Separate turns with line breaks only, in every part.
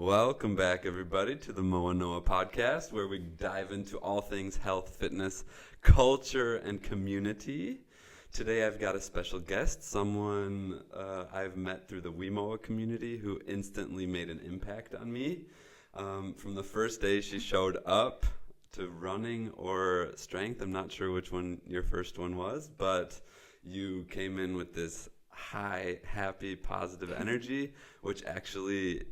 Welcome back, everybody, to the WeMoa podcast, where we dive into all things health, fitness, culture, and community. Today, I've got a special guest, someone I've met through the WeMoa community who instantly made an impact on me. From the first day she showed up to running or strength, I'm not sure which one your first one was, but you came in with this high, happy, positive energy, which actually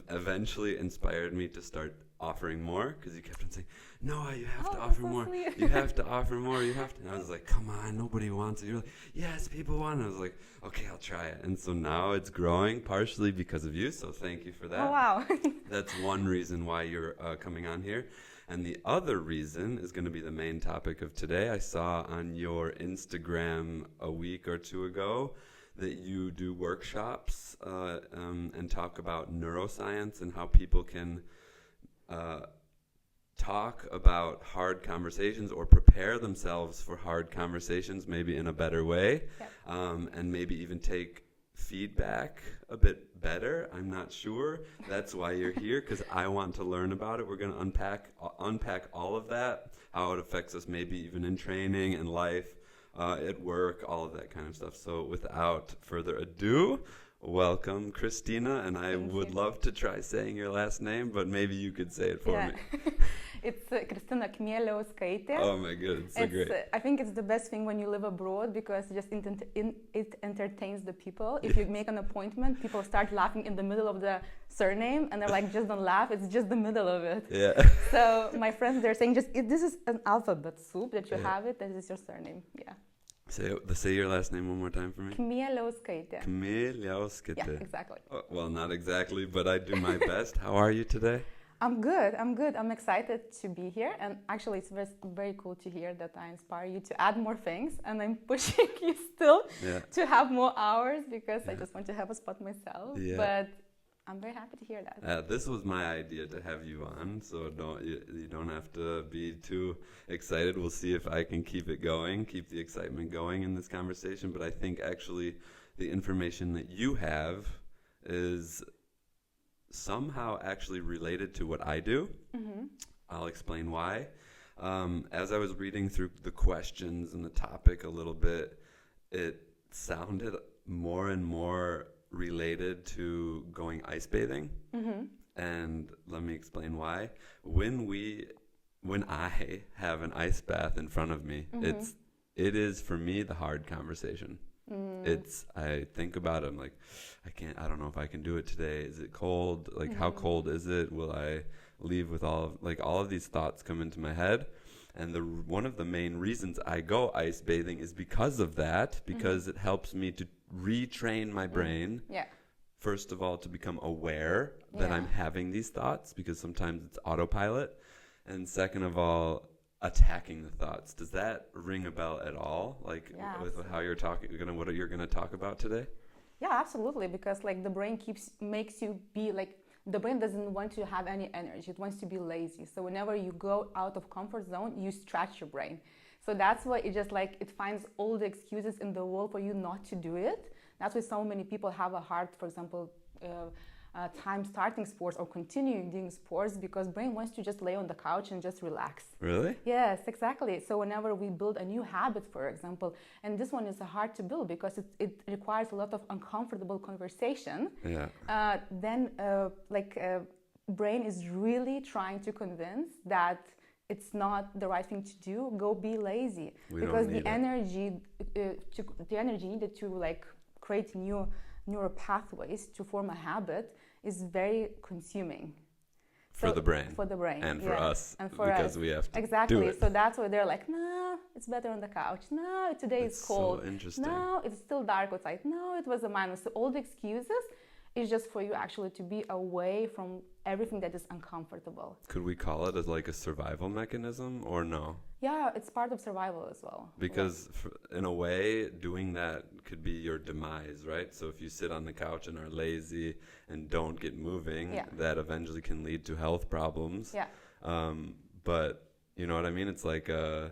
eventually inspired me to start offering more, because you kept on saying, Noah, you have to offer more. You have to offer more. You have to. And I was like, come on, nobody wants it. You're like, yes, people want it. I was like, okay, I'll try it. And so now it's growing, partially because of you. So thank you for that.
Oh, wow.
That's one reason why you're coming on here. And the other reason is going to be the main topic of today. I saw on your Instagram a week or two ago that you do workshops and talk about neuroscience and how people can talk about hard conversations or prepare themselves for hard conversations maybe in a better way.
Yep.
And maybe even take feedback a bit better. I'm not sure. That's why you're here, because I want to learn about it. We're going to unpack all of that, how it affects us maybe even in training and life, at work, all of that kind of stuff. So without further ado, welcome, Kristina. And I would love to try saying your last name, but maybe you could say it for me.
It's Kristina Kmieliauskaite.
Oh my God, it's so great.
I think it's the best thing when you live abroad, because it entertains the people. If you make an appointment, people start laughing in the middle of the surname, and they're like, just don't laugh, it's just the middle of it.
Yeah.
So my friends, they're saying, this is an alphabet soup that you have it, and this is your surname. Yeah.
Say your last name one more time for me.
Kmieliauskaite.
Kmieliauskaite.
Yeah, exactly.
Well, not exactly, but I do my best. How are you today?
I'm good. I'm excited to be here, and actually it's very cool to hear that I inspire you to add more things, and I'm pushing you still to have more hours, because I just want to have a spot myself. Yeah. But I'm very happy to hear that.
This was my idea to have you on, so you don't have to be too excited. We'll see if I can keep it going, keep the excitement going in this conversation. But I think actually the information that you have is somehow actually related to what I do. Mm-hmm. I'll explain why. As I was reading through the questions and the topic a little bit, it sounded more and more related to going ice bathing. Mm-hmm. And let me explain why. When I have an ice bath in front of me, mm-hmm. it is for me the hard conversation. I think about it, I'm like, I don't know if I can do it today. Is it cold? Like, how cold is it? Will I leave with all of these thoughts come into my head? And one of the main reasons I go ice bathing is because of that, because it helps me to retrain my brain. Yeah. First of all, to become aware that I'm having these thoughts, because sometimes it's autopilot. And second of all, attacking the thoughts. Does that ring a bell at all? Like with how you're talking, what you're going to talk about today?
Yeah, absolutely. Because like the brain makes you be like, the brain doesn't want to have any energy. It wants to be lazy. So whenever you go out of comfort zone, you stretch your brain. So that's why it finds all the excuses in the world for you not to do it. That's why so many people have a hard, for example, time starting sports or continuing doing sports, because brain wants to just lay on the couch and just relax.
Really?
Yes, exactly. So whenever we build a new habit, for example, and this one is hard to build because it requires a lot of uncomfortable conversation. Yeah. Then brain is really trying to convince that it's not the right thing to do. Go be lazy, because the energy needed to create new neural pathways to form a habit is very consuming.
For the brain.
For the brain.
And for us.
And for
because
us.
We have to
exactly.
do it.
So that's why they're like, no, it's better on the couch. No, today it's cold.
So interesting.
No, it's still dark outside. No, it was a minus. So all the excuses is just for you actually to be away from everything that is uncomfortable.
Could we call it as like a survival mechanism or no?
Yeah, it's part of survival as well.
Because in a way, doing that could be your demise, right? So if you sit on the couch and are lazy and don't get moving, that eventually can lead to health problems. Yeah. But you know what I mean? It's like a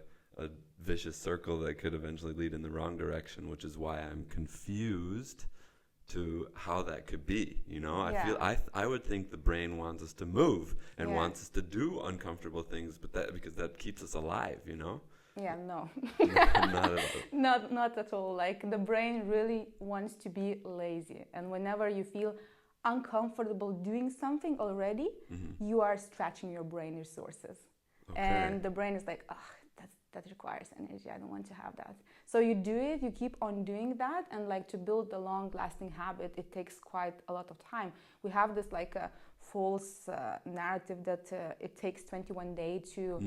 vicious circle that could eventually lead in the wrong direction, which is why I'm confused to how that could be, you know. I would think the brain wants us to move and wants us to do uncomfortable things, but because that keeps us alive, you know.
No.
Not at all.
Not at all. Like, the brain really wants to be lazy, and whenever you feel uncomfortable doing something already, you are stretching your brain resources. Okay. And the brain is like, that requires energy, I don't want to have that. So you do it, you keep on doing that, and like, to build a long-lasting habit, it takes quite a lot of time. We have this like a false narrative that it takes 21 days to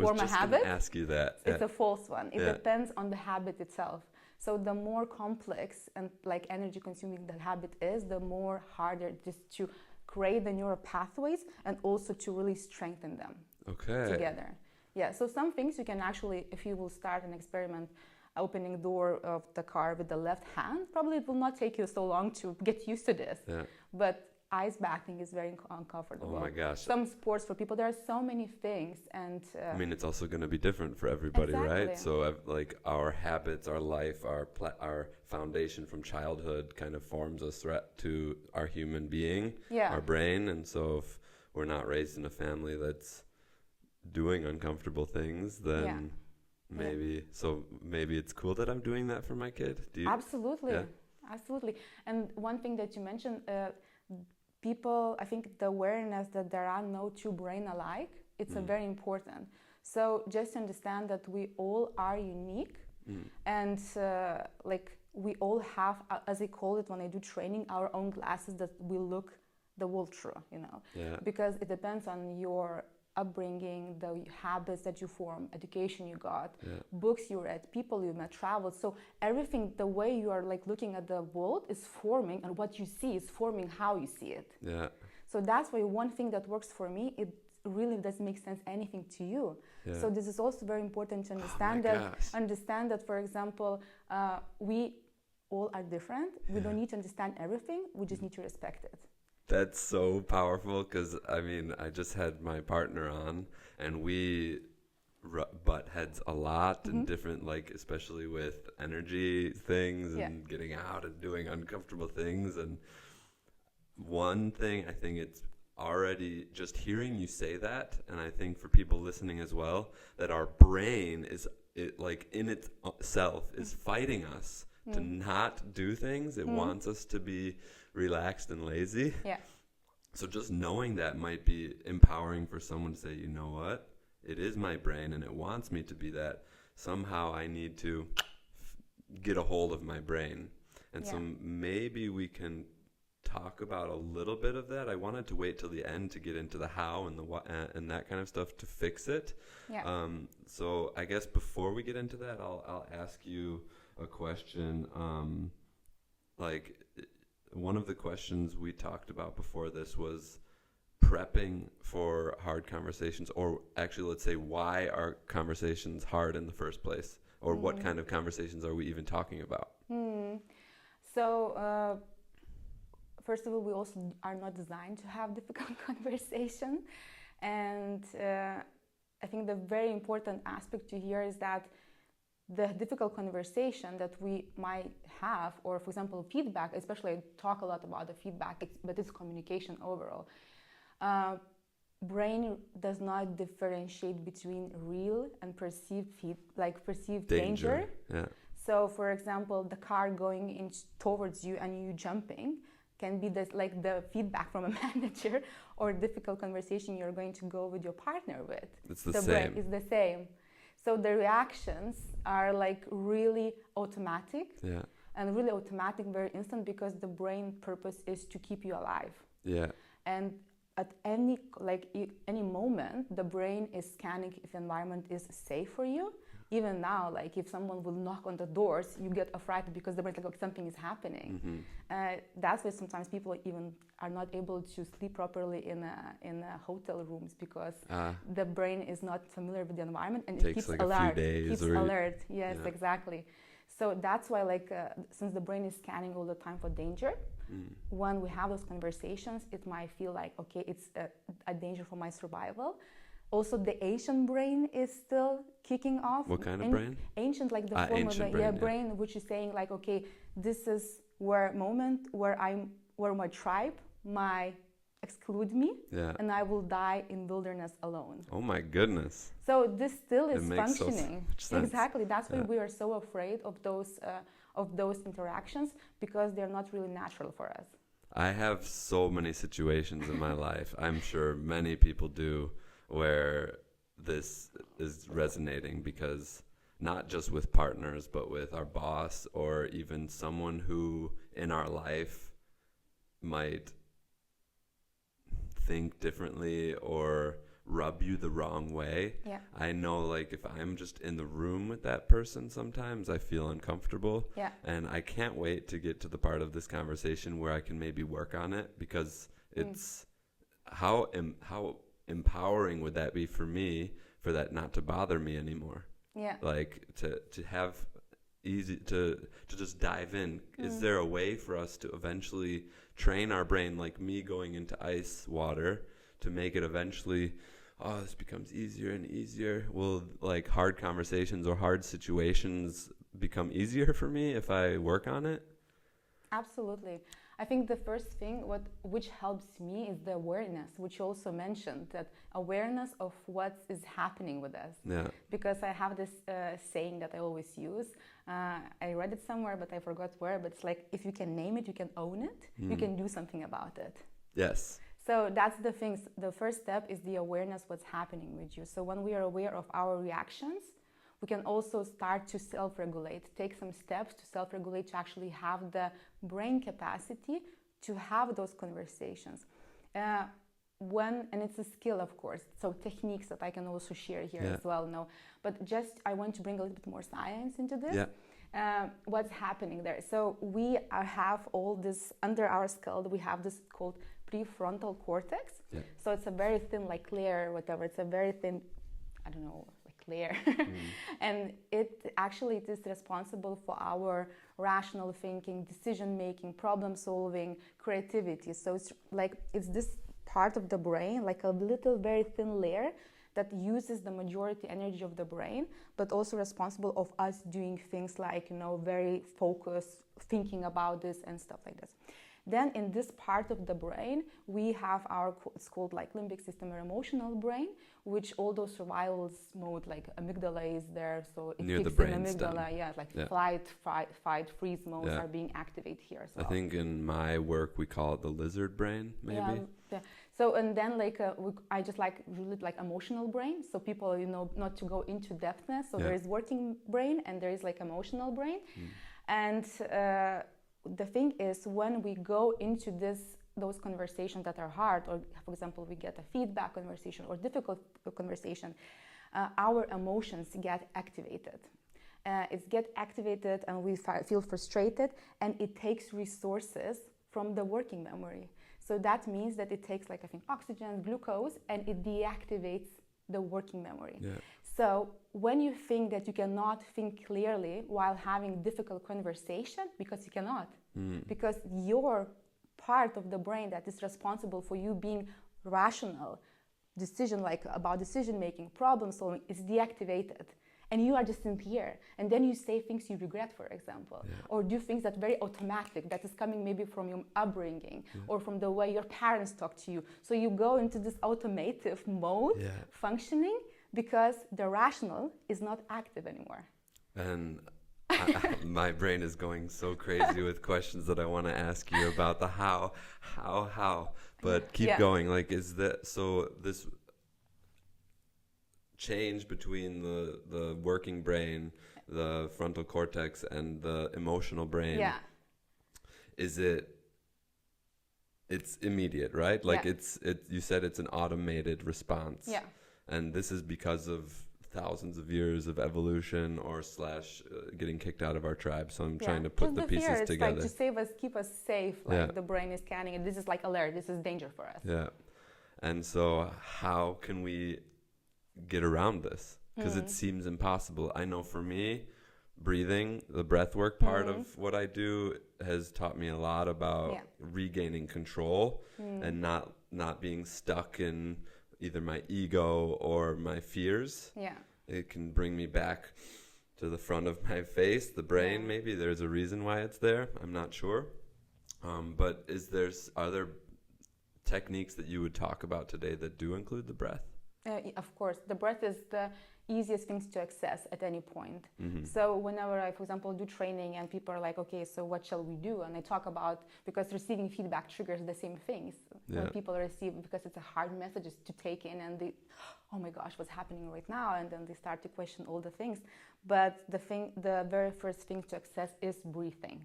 form a habit. I was just going to ask
you that.
It's a false one. It depends on the habit itself. So the more complex and like energy consuming the habit is, the more harder it is to create the neural pathways and also to really strengthen them together. Yeah, so some things you can actually, if you will start an experiment opening door of the car with the left hand, probably it will not take you so long to get used to this. Yeah. But ice bathing is very uncomfortable.
Oh my gosh.
Some sports for people, there are so many things. And
I mean, it's also going to be different for everybody, right? So like our habits, our life, our foundation from childhood kind of forms us to our human being, our brain. And so if we're not raised in a family that's doing uncomfortable things, then maybe it's cool that I'm doing that for my kid.
Absolutely. And one thing that you mentioned, people, I think the awareness that there are no two brains alike, it's very important. So just understand that we all are unique, and like, we all have, as I call it when I do training, our own glasses that we look the world through, you know, because it depends on your upbringing, the habits that you form, education you got, books you read, people you met, travel. So everything, the way you are like looking at the world is forming, and what you see is forming how you see it. Yeah. So that's why one thing that works for me, it really doesn't make sense anything to you. Yeah. So this is also very important to understand understand that, for example, we all are different. We don't need to understand everything. We just need to respect it.
That's so powerful, because I mean, I just had my partner on, and we butt heads a lot in different, like, especially with energy things and getting out and doing uncomfortable things. And one thing, I think it's already just hearing you say that, and I think for people listening as well, that our brain is like in itself is fighting us to not do things. It wants us to be relaxed and lazy. Yeah. So just knowing that might be empowering for someone to say, you know what, it is my brain and it wants me to be that. Somehow I need to get a hold of my brain. And so maybe we can talk about a little bit of that. I wanted to wait till the end to get into the how and the what and that kind of stuff to fix it. Yeah. So I guess before we get into that, I'll ask you a question. Like, one of the questions we talked about before this was prepping for hard conversations, or actually, let's say, why are conversations hard in the first place, or what kind of conversations are we even talking about?
So, first of all, we also are not designed to have difficult conversation, and I think the very important aspect to hear is that the difficult conversation that we might have, or for example, feedback, especially I talk a lot about the feedback, but it's communication overall. Brain does not differentiate between real and perceived danger. Yeah. So, for example, the car going towards you and you jumping can be this, like the feedback from a manager, or difficult conversation you're going to go with your partner with.
It's the same.
Brain is the same. So the reactions are like really automatic, and really automatic, very instant, because the brain purpose is to keep you alive. Yeah. And at any moment, the brain is scanning if the environment is safe for you. Even now, like if someone will knock on the doors, you get afraid because the brain's like, something is happening. That's why sometimes people even are not able to sleep properly in hotel rooms, because the brain is not familiar with the environment, and it keeps like alert. Keeps alert. Yes, exactly. So that's why, since the brain is scanning all the time for danger, when we have those conversations, it might feel like, okay, it's a danger for my survival. Also, the ancient brain is still kicking off.
What kind of brain?
Ancient, like the form of the brain, which is saying like, okay, this is where my tribe might exclude me, and I will die in wilderness alone.
Oh my goodness.
So this still is functioning.
So much sense.
Exactly. That's why we are so afraid of those interactions, because they're not really natural for us.
I have so many situations in my life, I'm sure many people do, where this is resonating, because not just with partners, but with our boss, or even someone who in our life might think differently or rub you the wrong way.
Yeah.
I know, like, if I'm just in the room with that person, sometimes I feel uncomfortable.
Yeah.
And I can't wait to get to the part of this conversation where I can maybe work on it, because it's how empowering would that be for me, for that not to bother me anymore.
Yeah.
Like to have easy to just dive in. Is there a way for us to eventually train our brain, like me going into ice water, to make it eventually, this becomes easier and easier? Will, like, hard conversations or hard situations become easier for me if I work on it?
Absolutely. I think the first thing which helps me is the awareness, which you also mentioned, that awareness of what is happening with us.
Yeah.
Because I have this saying that I always use. I read it somewhere, but I forgot where. But it's like, if you can name it, you can own it, you can do something about it.
Yes.
So that's the thing. The first step is the awareness what's happening with you. So when we are aware of our reactions, we can also start to self-regulate, take some steps to self-regulate, to actually have the brain capacity to have those conversations. And it's a skill, of course, so techniques that I can also share here as well. No, but just I want to bring a little bit more science into this.
Yeah.
What's happening there? So we have all this under our skull. We have this called prefrontal cortex.
Yeah.
So it's a very thin, like layer, whatever. It's a very thin, I don't know, layer. And it is responsible for our rational thinking, decision making, problem solving, creativity. So it's this part of the brain, like a little very thin layer that uses the majority energy of the brain, but also responsible of us doing things like, very focused, thinking about this and stuff like this. Then in this part of the brain, we have it's called like limbic system or emotional brain, which all those survival mode, like amygdala is there, so it
near
kicks
the brain
in amygdala,
stem.
Flight, fight, freeze modes are being activated here as well.
I think in my work we call it the lizard brain, maybe.
Yeah. So and then I just really like emotional brain. So people, not to go into depthness. So there is working brain and there is like emotional brain, and the thing is, when we go into those conversations that are hard, or for example, we get a feedback conversation or difficult conversation, our emotions get activated. It gets activated and we feel frustrated, and it takes resources from the working memory. So that means that it takes oxygen, glucose, and it deactivates the working memory. Yeah. So when you think that you cannot think clearly while having difficult conversation, because you cannot, because your part of the brain that is responsible for you being rational, about decision making, problem solving, is deactivated. And you are just in here. And then you say things you regret, for example, or do things that are very automatic, that is coming maybe from your upbringing or from the way your parents talk to you. So you go into this automative mode functioning, because the rational is not active anymore.
And my brain is going so crazy with questions that I want to ask you about the how, but keep going. So this change between the working brain, the frontal cortex, and the emotional brain, it's immediate, right? You said it's an automated response.
Yeah.
And this is because of thousands of years of evolution or getting kicked out of our tribe. So I'm trying to put the pieces together.
It's to keep us safe. The brain is scanning, and this is alert. This is danger for us.
Yeah. And so how can we get around this? Because it seems impossible. I know for me, breathing, the breathwork part of what I do has taught me a lot about regaining control and not being stuck in either my ego or my fears. Yeah. It can bring me back to the front of my face, the brain. Maybe there's a reason why it's there. I'm not sure. But are there techniques that you would talk about today that do include the breath?
Of course, the breath is the easiest things to access at any point. So whenever I, for example, do training and people are like, okay, so what shall we do? And I talk about, because receiving feedback triggers the same things. When people receive, because it's a hard message to take in, and they, oh my gosh, what's happening right now? And then they start to question all the things. But the very first thing to access is breathing.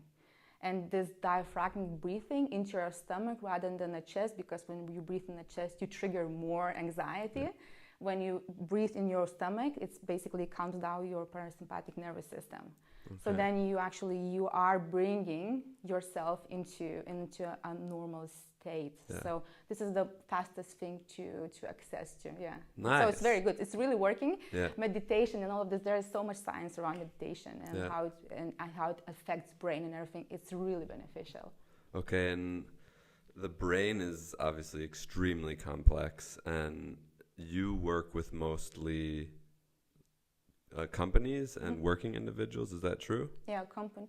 And this diaphragmatic breathing into your stomach rather than the chest, because when you breathe in the chest, you trigger more anxiety. When you breathe in your stomach, it's basically calms down your parasympathetic nervous system. So then you are bringing yourself into a normal state. So this is the fastest thing to access to.
Nice.
So it's very good. It's really working. Meditation and all of this. There is so much science around meditation and how it affects brain and everything. It's really beneficial.
Okay, and the brain is obviously extremely complex, and you work with mostly companies and working individuals. Is that true?
Yeah,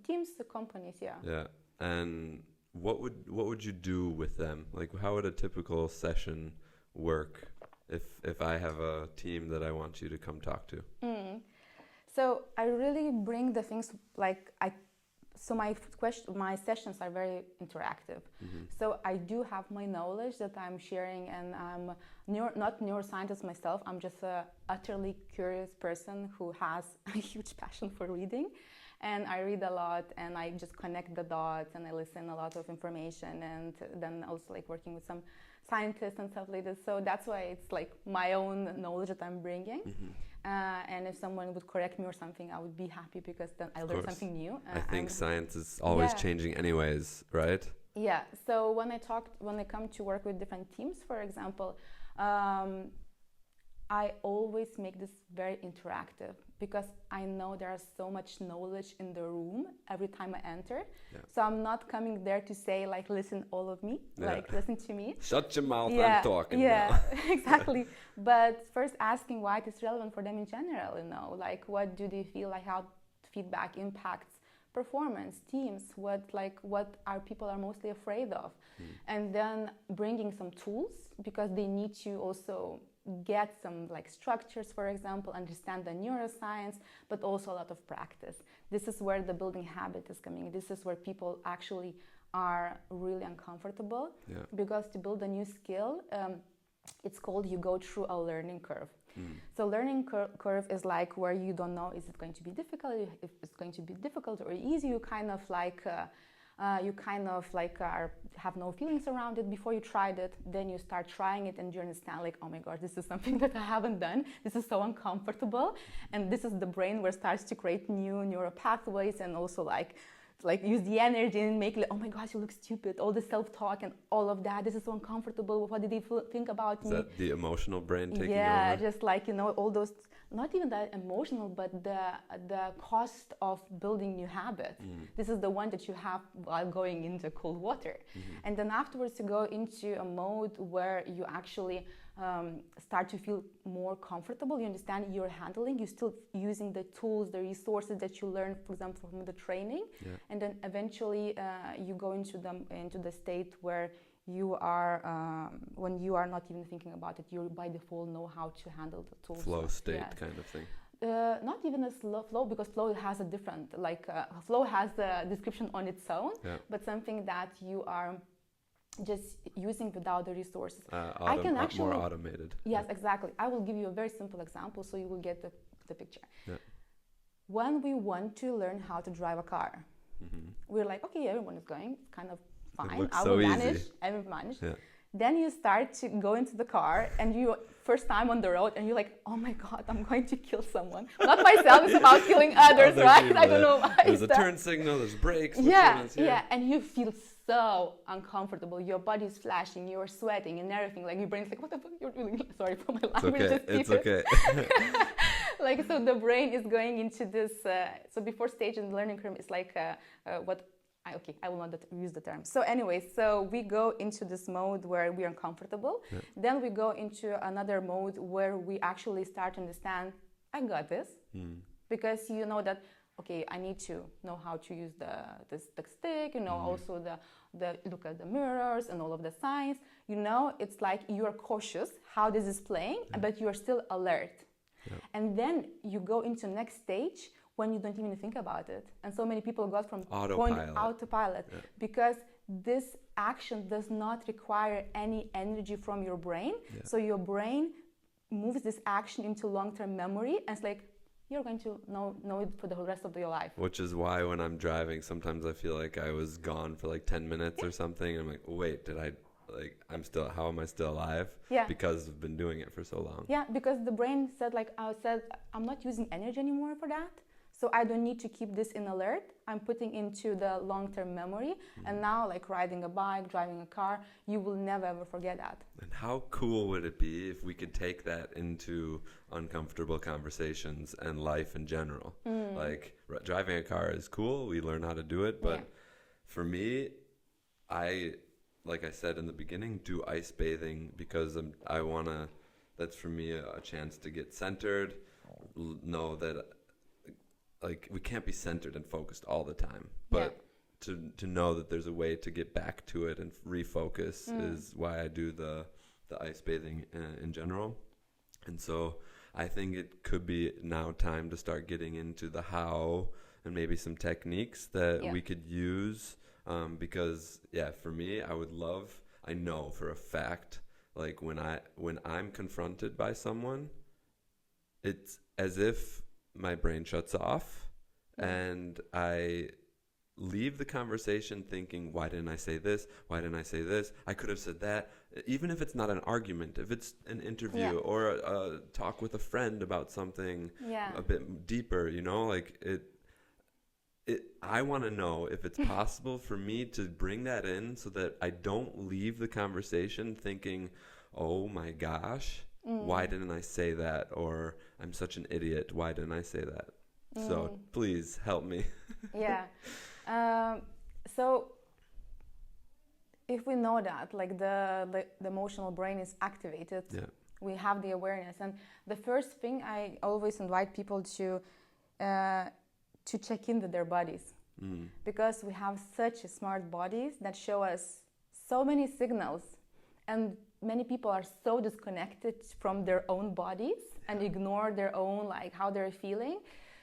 teams, the companies.
Yeah, and what would you do with them? Like, how would a typical session work if I have a team that I want you to come talk to?
So I really bring the things like So my sessions are very interactive. So I do have my knowledge that I'm sharing, and I'm not neuroscientist myself. I'm just a utterly curious person who has a huge passion for reading, and I read a lot, and I just connect the dots, and I listen a lot of information, and then also like working with some scientists and stuff like this. So that's why it's like my own knowledge that I'm bringing. And if someone would correct me or something, I would be happy, because then I learned something new.
I think science is always changing anyways, right?
Yeah. So when I come to work with different teams, for example, I always make this very interactive, because I know there's so much knowledge in the room every time I enter. So I'm not coming there to say like, listen, all of me, like listen to me.
Shut your mouth, I'm talking
now. Exactly. But first asking why it is relevant for them in general, like what do they feel, like how feedback impacts performance, teams, what are people mostly afraid of. And then bringing some tools, because they need to also get some like structures, for example, understand the neuroscience, but also a lot of practice. This is where the building habit is coming. This is where people actually are really uncomfortable, because to build a new skill, it's called, you go through a learning curve. So learning curve is like where you don't know, is it going to be difficult? If it's going to be difficult or easy, you kind of like have no feelings around it before you tried it. Then you start trying it, and you understand like, oh my god, this is something that I haven't done. This is so uncomfortable. And this is the brain where it starts to create new neural pathways, and also like use the energy and make like, oh my gosh, you look stupid, all the self-talk and all of that. This is so uncomfortable. What did they think about me?
Is that the emotional brain taking over?
Yeah, just like, all those, not even that emotional, but the cost of building new habits. This is the one that you have while going into cold water. And then afterwards you go into a mode where you actually start to feel more comfortable. You understand you're handling, you're still using the tools, the resources that you learned, for example, from the training. And then eventually you go into the state where you are, when you are not even thinking about it, you by default know how to handle the tools.
Flow state kind of thing.
Not even a flow, because flow has a different, flow has a description on its own, but something that you are just using without the resources. I can actually
more automated.
Yes, exactly. I will give you a very simple example so you will get the picture. When we want to learn how to drive a car, we're like, okay, everyone is going, it's kind of fine. I will manage. Then you start to go into the car, and you first time on the road, and you're like, oh my god, I'm going to kill someone. Not myself, it's about killing others, right? People, I don't know why.
There's a turn signal, there's brakes.
And you feel so uncomfortable. Your body is flashing, you're sweating and everything. Like your brain's like, what the fuck you're doing? Sorry for my language.
It's okay.
Like, so the brain is going into this. So before stage in the learning curve is like I will not use the term. So anyway, so we go into this mode where we are uncomfortable. Then we go into another mode where we actually start to understand, I got this. because you know that, okay, I need to know how to use the stick, also the look at the mirrors and all of the signs. It's like you're cautious how this is playing, but you're still alert. Yeah. And then you go into next stage when you don't even think about it. And so many people got from autopilot because this action does not require any energy from your brain. Yeah. So your brain moves this action into long-term memory, and it's like you're going to know it for the whole rest of your life.
Which is why when I'm driving, sometimes I feel like I was gone for like 10 minutes or something. I'm like, wait, how am I still alive? Yeah. Because I've been doing it for so long.
Yeah, because the brain said, I'm not using energy anymore for that. So I don't need to keep this in alert. I'm putting into the long-term memory. And now, like riding a bike, driving a car, you will never ever forget that.
And how cool would it be if we could take that into uncomfortable conversations and life in general? Like driving a car is cool. We learn how to do it. But for me, like I said in the beginning, do ice bathing because that's for me a chance to get centered, know that we can't be centered and focused all the time, but to know that there's a way to get back to it and refocus is why I do the ice bathing in general. And so I think it could be now time to start getting into the how and maybe some techniques that we could use, because for me, I know for a fact, like when I'm confronted by someone, it's as if my brain shuts off and I leave the conversation thinking, why didn't I say this? Why didn't I say this? I could have said that. Even if it's not an argument, if it's an interview or a talk with a friend about something a bit deeper, I want to know if it's possible for me to bring that in so that I don't leave the conversation thinking, oh my gosh, why didn't I say that? Or I'm such an idiot. Why didn't I say that? So please help me.
So if we know that the emotional brain is activated, we have the awareness. And the first thing I always invite people to check in with their bodies, because we have such smart bodies that show us so many signals, and many people are so disconnected from their own bodies and ignore their own how they're feeling.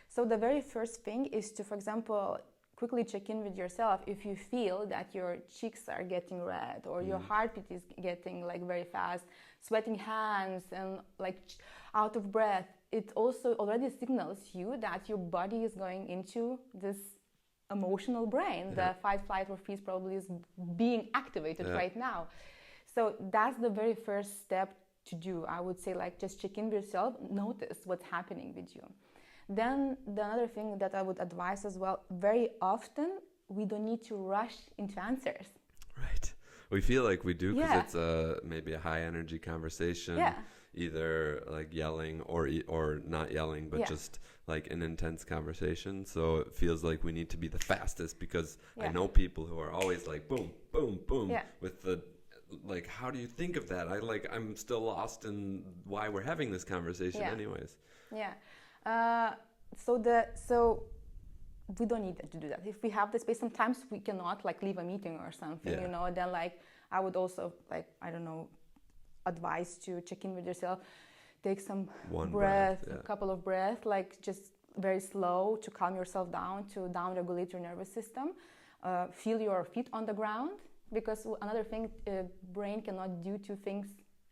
So the very first thing is to, for example, quickly check in with yourself if you feel that your cheeks are getting red or your heartbeat is getting very fast, sweating hands and out of breath. It also already signals you that your body is going into this emotional brain. The fight, flight or freeze probably is being activated right now. So that's the very first step to do. I would say just check in with yourself, notice what's happening with you. Then the other thing that I would advise as well, very often we don't need to rush into answers.
Right. We feel like we do because it's maybe a high energy conversation, either yelling or not yelling, but just an intense conversation. So it feels like we need to be the fastest because I know people who are always boom, boom, boom with the how do you think of that? I'm still lost in why we're having this conversation anyways. So we don't need to do that. If we have the space, sometimes we cannot leave a meeting or something, then I would also advise to check in with yourself, take some breath, a couple of breaths, just very slow to calm yourself down, to down-regulate your nervous system, feel your feet on the ground. Because another thing, brain cannot do two things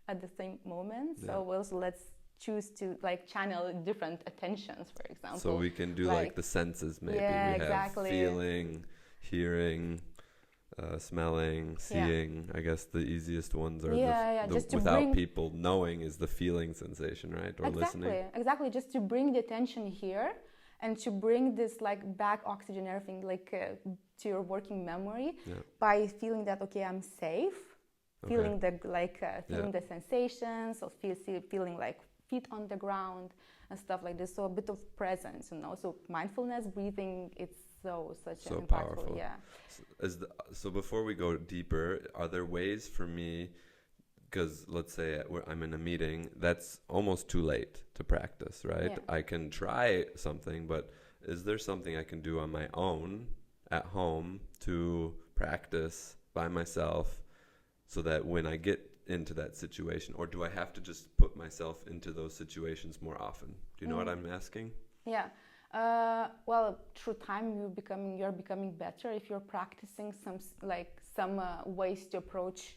at the same moment. So also let's choose to channel different attentions, for example. So we can do the senses maybe. We have feeling, hearing, smelling, seeing. I guess the easiest ones are just without people knowing is the feeling sensation, right? Or listening.
Exactly. Just to bring the attention here and to bring this back oxygen, everything to your working memory by feeling that I'm safe, feeling the feeling the sensations, or feeling feet on the ground and stuff like this. So a bit of presence, So mindfulness, breathing, it's such an impactful.
Powerful. So before we go deeper, are there ways for me? because let's say I'm in a meeting, that's almost too late to practice, right?
Yeah.
I can try something, but is there something I can do on my own at home to practice by myself so that when I get into that situation, or do I have to just put myself into those situations more often? Do you know what I'm asking?
Yeah. Well, through time you're becoming better if you're practicing some ways to approach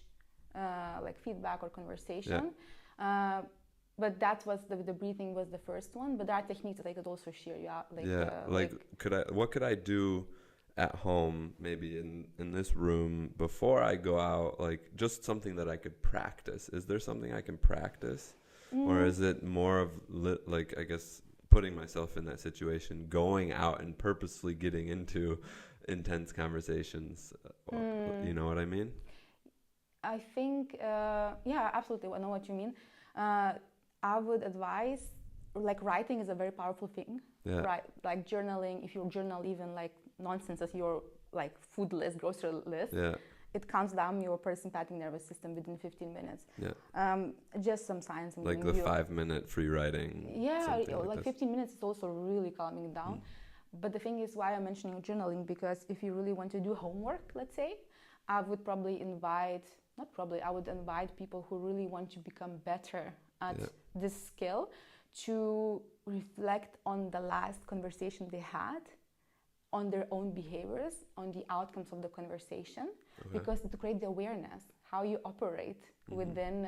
like feedback or conversation. Yeah. But that was the breathing was the first one. But there are techniques that I could also share you out.
What could I do at home, maybe in this room, before I go out? Like just something that I could practice. Is there something I can practice, or is it more of I guess putting myself in that situation, going out and purposely getting into intense conversations? You know what I mean?
I think, yeah, absolutely. I know what you mean. I would advise, like writing is a very powerful thing.
Yeah.
Right? Like journaling, if you journal even like nonsense as your like food list, grocery list,
yeah,
it calms down your parasympathetic nervous system within 15 minutes.
Yeah.
Just some science.
Like the 5-minute free writing.
Yeah, like 15 minutes is also really calming down. But the thing is why I'm mentioning journaling, because if you really want to do homework, let's say, I would probably I would invite people who really want to become better at this skill to reflect on the last conversation they had, on their own behaviors, on the outcomes of the conversation, because to create the awareness, how you operate within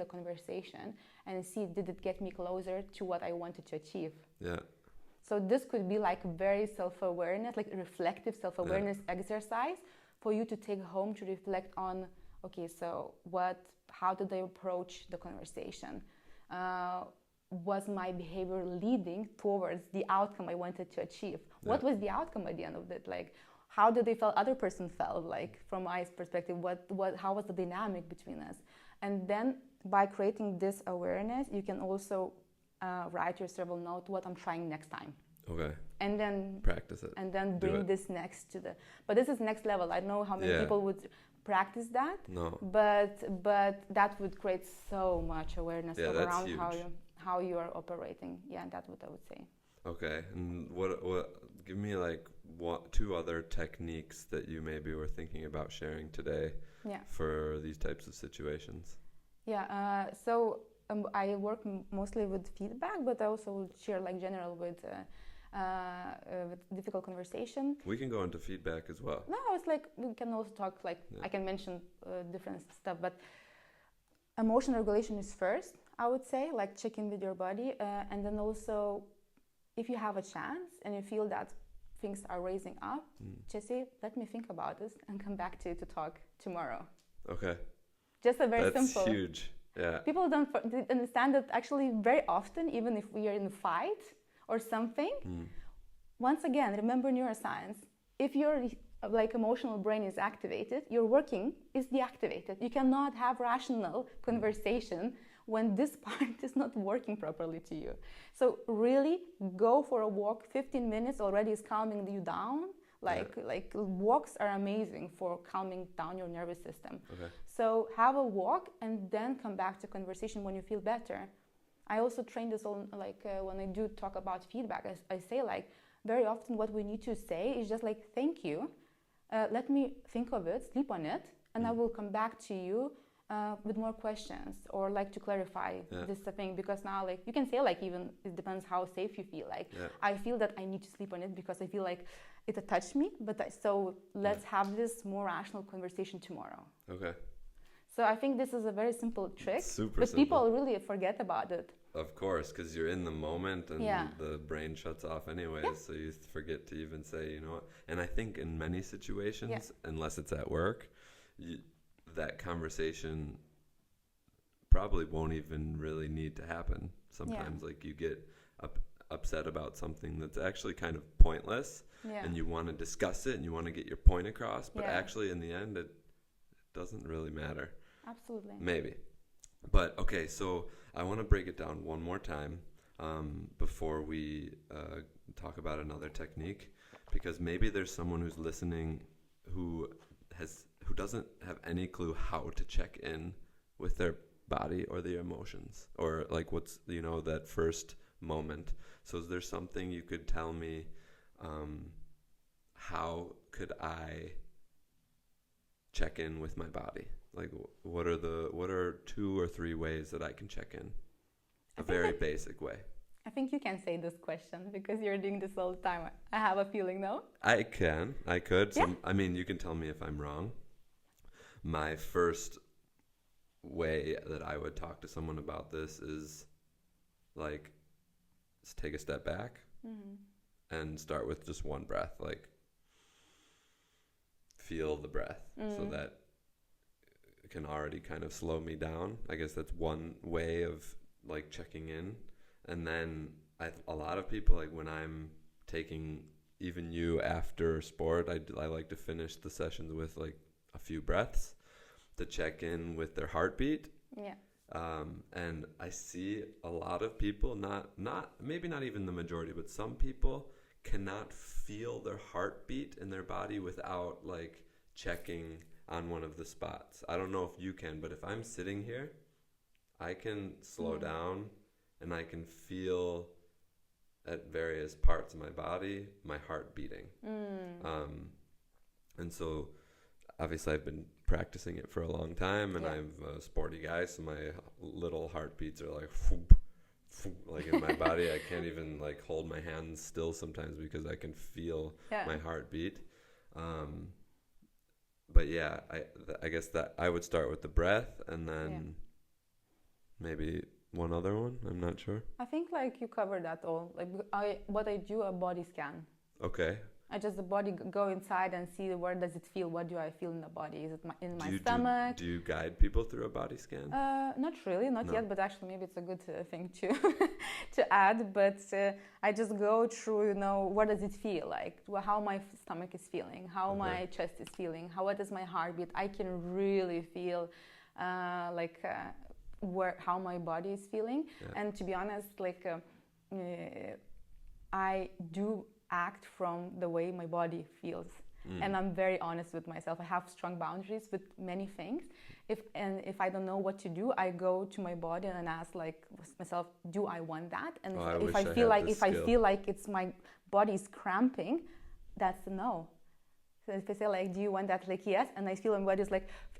the conversation, and see, did it get me closer to what I wanted to achieve?
Yeah.
So this could be like very self-awareness, like reflective self-awareness exercise for you to take home to reflect on, okay, so how did I approach the conversation? Was my behavior leading towards the outcome I wanted to achieve? What was the outcome at the end of it? Like, how did they feel? Other person felt like, from my perspective, how was the dynamic between us? And then by creating this awareness, you can also write yourself a note, what I'm trying next time.
Okay.
And then
practice it.
And then bring this next to but this is next level. I don't know how many people would practice that.
No.
But that would create so much awareness around
huge.
how you are operating. Yeah, that's what I would say.
Okay. And what give me like 2 other techniques that you maybe were thinking about sharing today for these types of situations. Yeah.
So I work mostly with feedback, but I also would share like general with difficult conversation.
We can go into feedback as well.
No, it's like we can also talk like I can mention different stuff, but emotional regulation is first, I would say, like check in with your body, and then also if you have a chance and you feel that things are raising up, just say, let me think about this and come back to you to talk tomorrow.
Okay.
Just a very simple.
That's huge. Yeah.
People don't understand that actually very often, even if we are in a fight or something, once again, remember neuroscience. If your like emotional brain is activated, your working is deactivated. You cannot have rational conversation when this part is not working properly to you. So really go for a walk. 15 minutes already is calming you down. Like walks are amazing for calming down your nervous system. Okay. So have a walk and then come back to conversation when you feel better. I also train this on when I do talk about feedback, I say like very often what we need to say is just like, thank you, let me think of it, sleep on it, and I will come back to you with more questions or like to clarify this thing, because now like you can say like, even it depends how safe you feel, like I feel that I need to sleep on it because I feel like it touched me, so let's have this more rational conversation tomorrow. Okay. So I think this is a very simple trick, but people really forget about it.
Of course, because you're in the moment and the brain shuts off anyways, so you forget to even say, you know what. And I think in many situations, unless it's at work, that conversation probably won't even really need to happen. Sometimes like you get upset about something that's actually kind of pointless, and you want to discuss it and you want to get your point across, but actually in the end it doesn't really matter.
Absolutely.
Maybe. But okay, so I want to break it down one more time before we talk about another technique, because maybe there's someone who's listening who doesn't have any clue how to check in with their body or their emotions, or like what's, that first moment. So is there something you could tell me, how could I check in with my body? Like what are 2 or 3 ways that I can check in? A very basic way.
I think you can say this question because you're doing this all the time. I have a feeling, no?
I could. Yeah. I mean, you can tell me if I'm wrong. My first way that I would talk to someone about this is like, let's take a step back and start with just one breath. Like, feel the breath. So that it can already kind of slow me down. I guess that's one way of like checking in. And then a lot of people, like when I'm taking even you after sport, I like to finish the sessions with like a few breaths to check in with their heartbeat.
Yeah.
And I see a lot of people, maybe not even the majority, but some people cannot feel their heartbeat in their body without like checking on one of the spots. I don't know if you can, but if I'm sitting here, I can slow down and I can feel at various parts of my body my heart beating. And so obviously I've been practicing it for a long time, and I'm a sporty guy, so my little heartbeats are like whoop, whoop, like in my body. I can't even like hold my hands still sometimes because I can feel my heartbeat. But yeah, I guess that I would start with the breath, and then maybe one other one. I'm not sure.
I think like you covered that all. Like what I do, a body scan.
Okay.
I just the body go inside and see where does it feel. What do I feel in the body? Is it in my stomach?
Do you guide people through a body scan?
Not really, not yet. But actually, maybe it's a good thing to add. But I just go through, what does it feel like? How my stomach is feeling, how my chest is feeling, what is my heartbeat. I can really feel how my body is feeling. And to be honest, I do act from the way my body feels, and I'm very honest with myself. I have strong boundaries with many things. If I don't know what to do, I go to my body and ask myself, do I want that? And if I feel like it's my body is cramping, that's a no. So if I say do you want that? Yes, and I feel my body is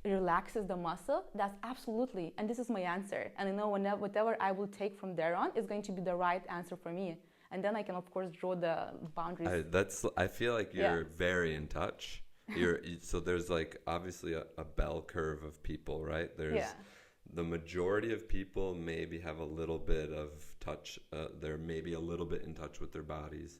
relaxes the muscle, that's absolutely, and this is my answer. And I know whatever I will take from there on is going to be the right answer for me. And then I can, of course, draw the boundaries.
I feel like you're very in touch. So there's obviously a bell curve of people, right? There's the majority of people maybe have a little bit of touch. They're maybe a little bit in touch with their bodies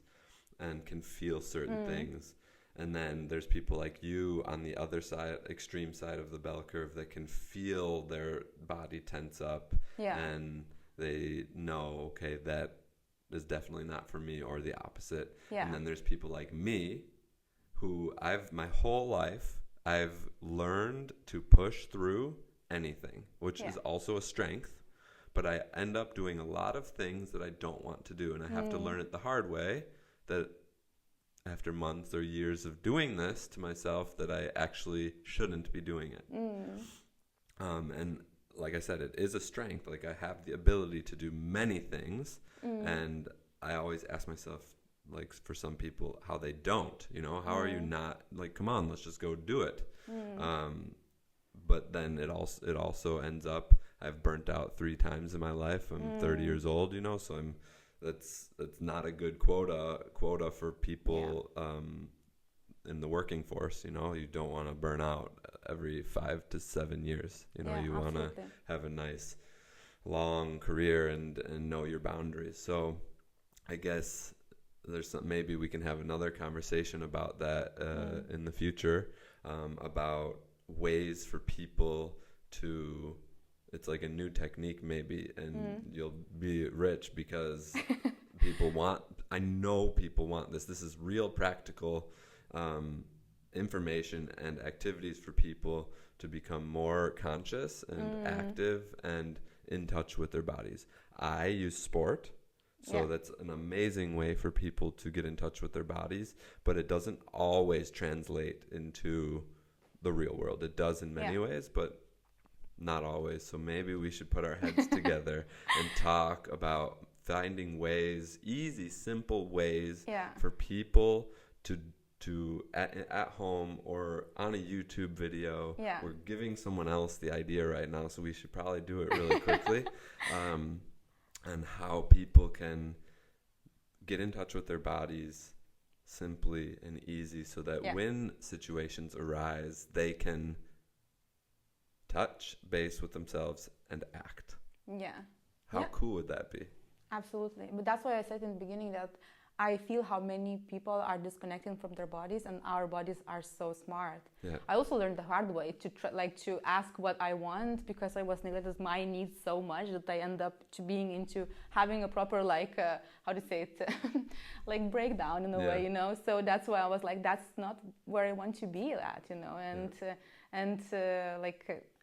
and can feel certain things. And then there's people like you on the other side, extreme side of the bell curve, that can feel their body tense up. And they know, okay, that is definitely not for me, or the opposite. And then there's people like me who my whole life I've learned to push through anything, which is also a strength, but I end up doing a lot of things that I don't want to do, and I have to learn it the hard way, that after months or years of doing this to myself, that I actually shouldn't be doing it. And like I said, it is a strength. I have the ability to do many things. And I always ask myself, for some people, how they don't, how are you not, come on, let's just go do it. But then it also ends up, I've burnt out 3 times in my life. I'm 30 years old, so that's not a good quota for people in the working force. You don't want to burn out every 5 to 7 years. You want to have a nice long career and know your boundaries. So I guess maybe we can have another conversation about that in the future, about ways for people to, it's like a new technique maybe, and you'll be rich because I know people want this. This is real practical information and activities for people to become more conscious and active and in touch with their bodies. I use sport, so that's an amazing way for people to get in touch with their bodies, but it doesn't always translate into the real world. It does in many ways, but not always. So maybe we should put our heads together and talk about finding ways, easy, simple ways for people to at home or on a YouTube video. We're giving someone else the idea right now, so we should probably do it really quickly. And how people can get in touch with their bodies simply and easy, so that when situations arise, they can touch base with themselves and act. How cool would that be?
Absolutely. But that's why I said in the beginning that I feel how many people are disconnecting from their bodies, and our bodies are so smart. I also learned the hard way to ask what I want, because I was neglected my needs so much that I end up to being into having a proper breakdown in a way, you know. So that's why I was like, that's not where I want to be at, you know. And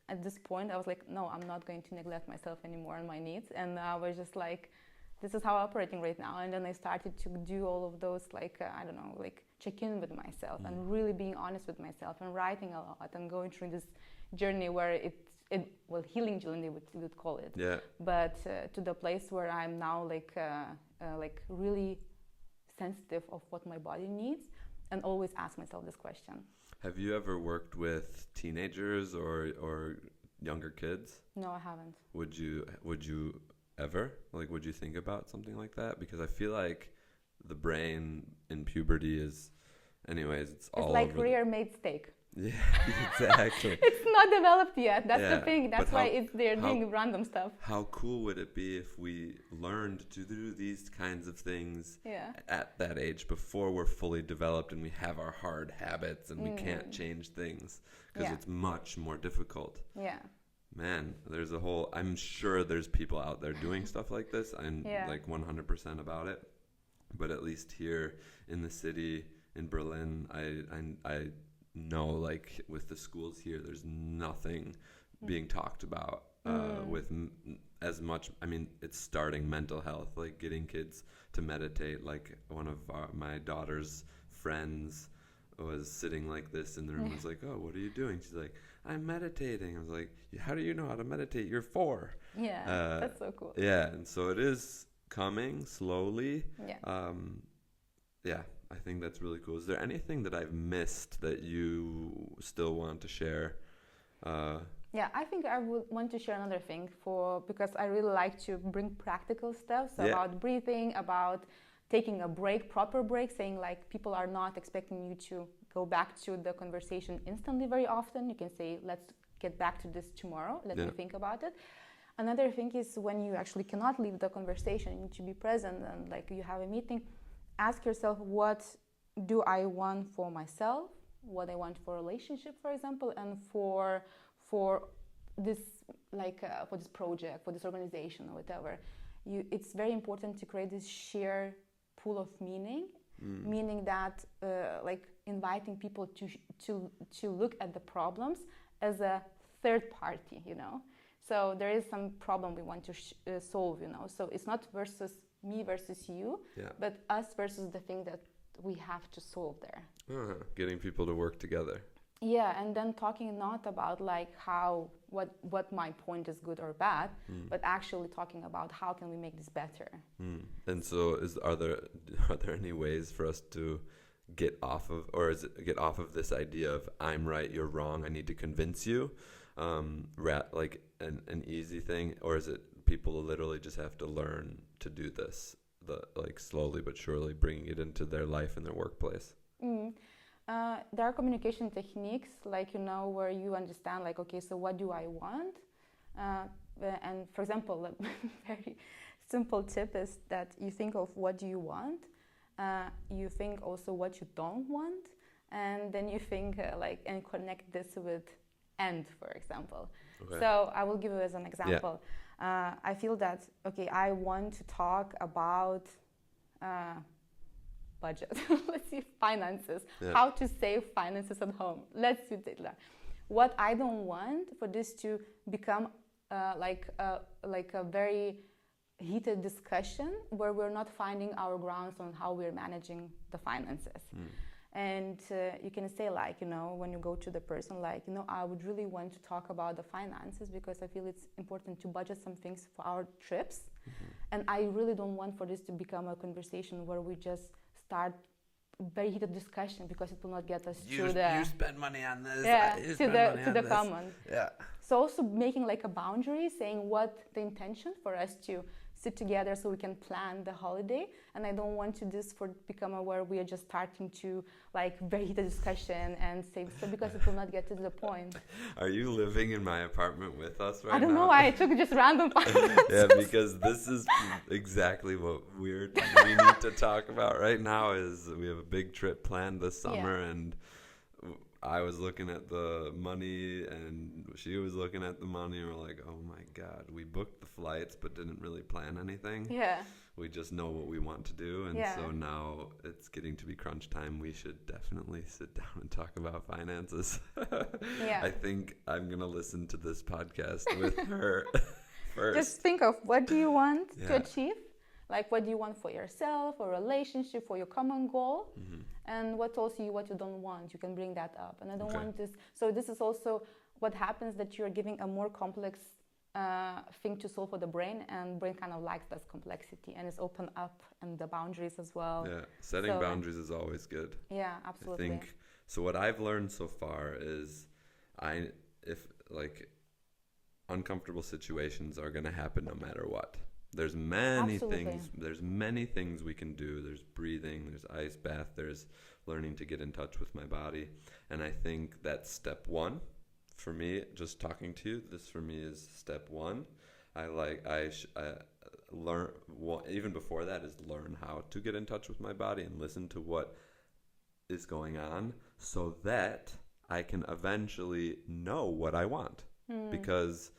at this point I was like, no, I'm not going to neglect myself anymore and my needs. And I was just like, this is how I'm operating right now. And then I started to do all of those, check in with myself and really being honest with myself and writing a lot and going through this journey where healing journey we would call it. But to the place where I'm now really sensitive of what my body needs, and always ask myself this question.
Have you ever worked with teenagers or younger kids?
No, I haven't.
Would you ever? Would you think about something like that? Because I feel like the brain in puberty is, anyways, it's all
like rear-made steak.
Yeah, exactly.
It's not developed yet. That's the thing. That's why they're doing random stuff.
How cool would it be if we learned to do these kinds of things at that age, before we're fully developed and we have our hard habits and we can't change things, because it's much more difficult. Man, I'm sure there's people out there doing stuff like this. I'm 100% about it. But at least here in the city, in Berlin, I know, with the schools here, there's nothing being talked about with as much. I mean, it's starting mental health, getting kids to meditate. One of my daughter's friends was sitting like this in the room. I was like, oh, what are you doing? She's like, I'm meditating. I was like, how do you know how to meditate? You're 4.
That's so cool.
And so it is coming slowly. I think that's really cool. Is there anything that I've missed that you still want to share?
I think I would want to share another thing because I really like to bring practical stuff. So about breathing, about taking a break, proper break, saying people are not expecting you to go back to the conversation instantly very often. You can say, let's get back to this tomorrow. Let me think about it. Another thing is when you actually cannot leave the conversation, you need to be present, and you have a meeting, ask yourself, what do I want for myself? What I want for a relationship, for example, and for this for this project, for this organization or whatever. It's very important to create this sheer pool of meaning, meaning that inviting people to look at the problems as a third party, you know. So there is some problem we want to solve, you know. So it's not me versus you, but us versus the thing that we have to solve there.
Getting people to work together.
And then talking not about what my point is good or bad, but actually talking about how can we make this better. And so
are there any ways for us to get off of this idea of I'm right, you're wrong, I need to convince you, an easy thing, or is it people literally just have to learn to do this, slowly but surely bringing it into their life and their workplace?
There are communication techniques, where you understand, okay, so what do I want? And for example, a very simple tip is that you think of what do you want, you think also what you don't want, and then you think and connect this with and, for example. Okay. So I will give you as an example. I feel that, okay, I want to talk about budget. Let's see, finances. How to save finances at home. Let's do that. What I don't want for this to become a very heated discussion where we're not finding our grounds on how we're managing the finances. And you can say like, when you go to the person, like, I would really want to talk about the finances because I feel it's important to budget some things for our trips. And I really don't want for this to become a conversation where we just start very heated discussion because it will not get us
you spend money on this.
To the common.
Yeah.
So also making like a boundary, saying what the intention for us to sit together so we can plan the holiday. And I don't want to this for become where we are just starting to like very heated discussion and say so because it will not get to the point.
Are you living in my apartment with us right now?
I don't know. I took just random finances.
Yeah, because this is exactly what we need to talk about right now. Is we have a big trip planned this summer, and I was looking at the money and she was looking at the money, and we're like, oh my God, we booked the flights but didn't really plan anything.
Yeah.
We just know what we want to do, and so now it's getting to be crunch time. We should definitely sit down and talk about finances. I think I'm going to listen to this podcast with her first.
Just think of what do you want to achieve? Like what do you want for yourself, or relationship, for your common goal? And what also what you don't want, you can bring that up. And I don't want this. So this is also what happens, that you're giving a more complex thing to solve for the brain, and brain kind of likes that complexity and is open up, and the boundaries as well.
Yeah, setting boundaries is always good.
Yeah, absolutely.
I think so. What I've learned so far is, if uncomfortable situations are going to happen no matter what. There's many things. There's many things we can do. There's breathing. There's ice bath. There's learning to get in touch with my body. And I think that's step one for me. Just talking to you, this for me is step one. Learn. Even before that is learn how to get in touch with my body and listen to what is going on, so that I can eventually know what I want. Because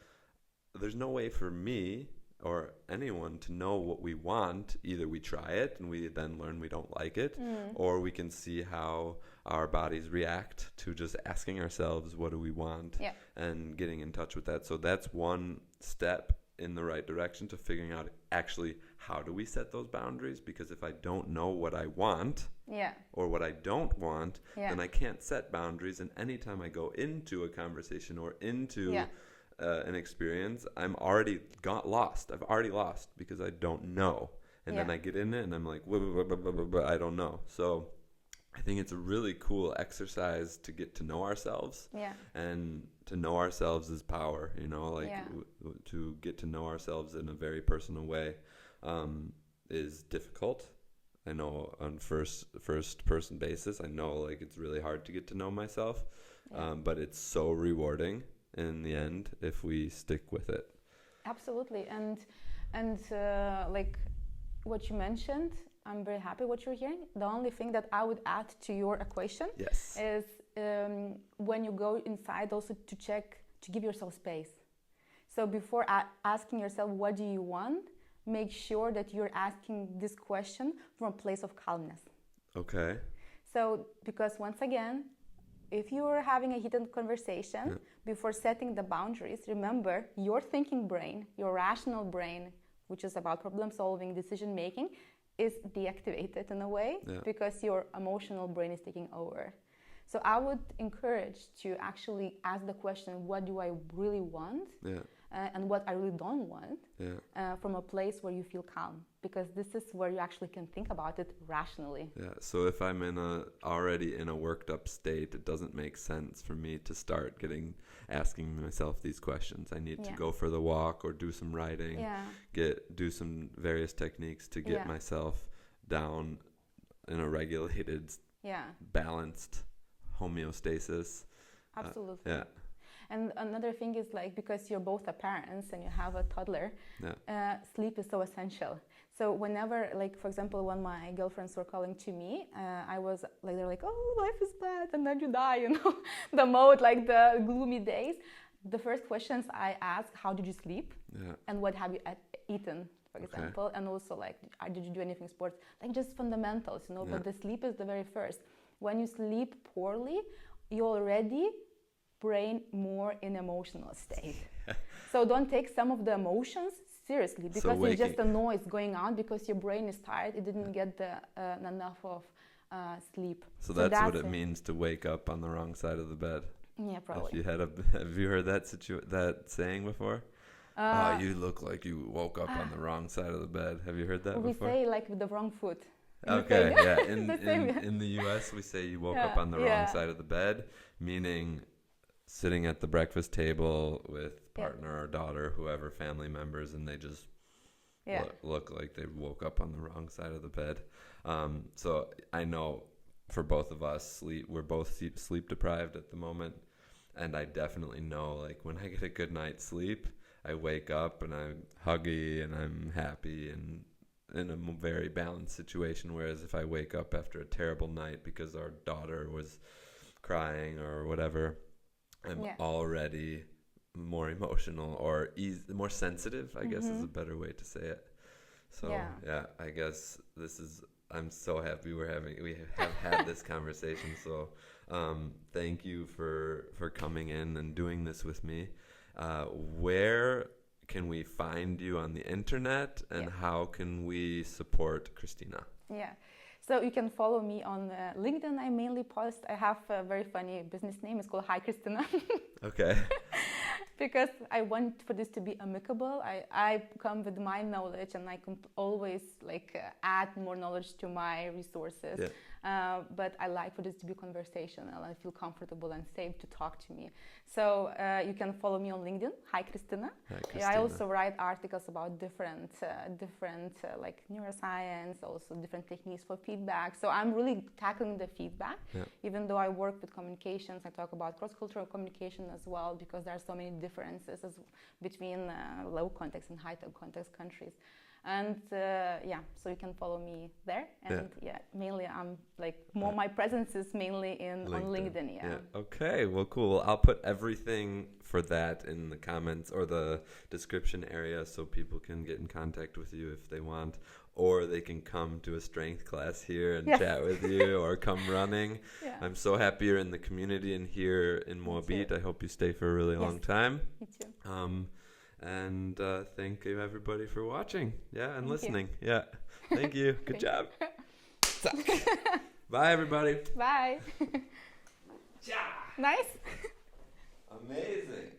there's no way for me or anyone to know what we want. Either we try it and we then learn we don't like it, or we can see how our bodies react to just asking ourselves what do we want and getting in touch with that. So that's one step in the right direction to figuring out actually how do we set those boundaries, because if I don't know what I want or what I don't want, then I can't set boundaries. And anytime I go into a conversation or into an experience, I'm already lost. I've already lost because I don't know. And then I get in it and I'm like, I don't know. So I think it's a really cool exercise to get to know ourselves. And to know ourselves is power, to get to know ourselves in a very personal way is difficult. I know on first person basis, I know like it's really hard to get to know myself, but it's so rewarding in the end if we stick with it.
Absolutely. And like what you mentioned, I'm very happy what you're hearing. The only thing that I would add to your equation is when you go inside, also to check, to give yourself space. So before asking yourself what do you want, make sure that you're asking this question from a place of calmness.
Okay.
So because once again, if you're having a heated conversation, before setting the boundaries, remember your thinking brain, your rational brain, which is about problem solving, decision making, is deactivated in a way because your emotional brain is taking over. So I would encourage to actually ask the question, what do I really want? And what I really don't want, from a place where you feel calm, because this is where you actually can think about it rationally.
So if I'm already in a worked up state, it doesn't make sense for me to start asking myself these questions. I need to go for the walk or do some writing, do some various techniques to get myself down in a regulated, balanced homeostasis.
Absolutely. And another thing is like, because you're both a parents and you have a toddler, sleep is so essential. So whenever, like, for example, when my girlfriends were calling to me, I was like, they're like, oh, life is bad, and then you die, the mode, like the gloomy days. The first questions I ask, how did you sleep? And what have you eaten, for example? And also, like, did you do anything sports? Like, just fundamentals, but the sleep is the very first. When you sleep poorly, you already brain more in emotional state. So don't take some of the emotions seriously, because it's just a noise going on, because your brain is tired. It didn't get enough of sleep.
So that's what it means to wake up on the wrong side of the bed.
Yeah, probably.
Have you heard that saying before? You look like you woke up on the wrong side of the bed. Have you heard that before?
We say like with the wrong foot.
Okay, yeah. In the U.S., we say you woke up on the wrong side of the bed, meaning sitting at the breakfast table with partner or daughter, whoever, family members, and they just look like they woke up on the wrong side of the bed. So I know for both of us, we're both sleep deprived at the moment, and I definitely know, like, when I get a good night's sleep, I wake up and I'm huggy and I'm happy and in a very balanced situation. Whereas if I wake up after a terrible night because our daughter was crying or whatever, I'm already more emotional or more sensitive, I guess is a better way to say it. So I guess I'm so happy we have had this conversation. So thank you for coming in and doing this with me. Where can we find you on the internet, and how can we support Kristina? Yeah.
So you can follow me on LinkedIn. I mainly post. I have a very funny business name. It's called Hi Kristina.
Okay.
Because I want for this to be amicable. I come with my knowledge, and I can always add more knowledge to my resources. Yeah. But I like for this to be conversational. I feel comfortable and safe to talk to me. So you can follow me on LinkedIn. Hi Kristina.
Hi Kristina.
I also write articles about different like neuroscience, also different techniques for feedback. So I'm really tackling the feedback. Yeah. Even though I work with communications, I talk about cross-cultural communication as well, because there are so many differences between low context and high context countries. And so you can follow me there. And mainly I'm my presence is mainly on LinkedIn. Yeah.
Okay, well, cool. I'll put everything for that in the comments or the description area so people can get in contact with you if they want, or they can come to a strength class here and chat with you, or come running. Yeah. I'm so happy you're in the community and here in Moabit. I hope you stay for a really long time.
Me too.
And thank you everybody for watching and listening. Yeah, thank you. Good job. Bye everybody.
Bye. Nice.
Amazing.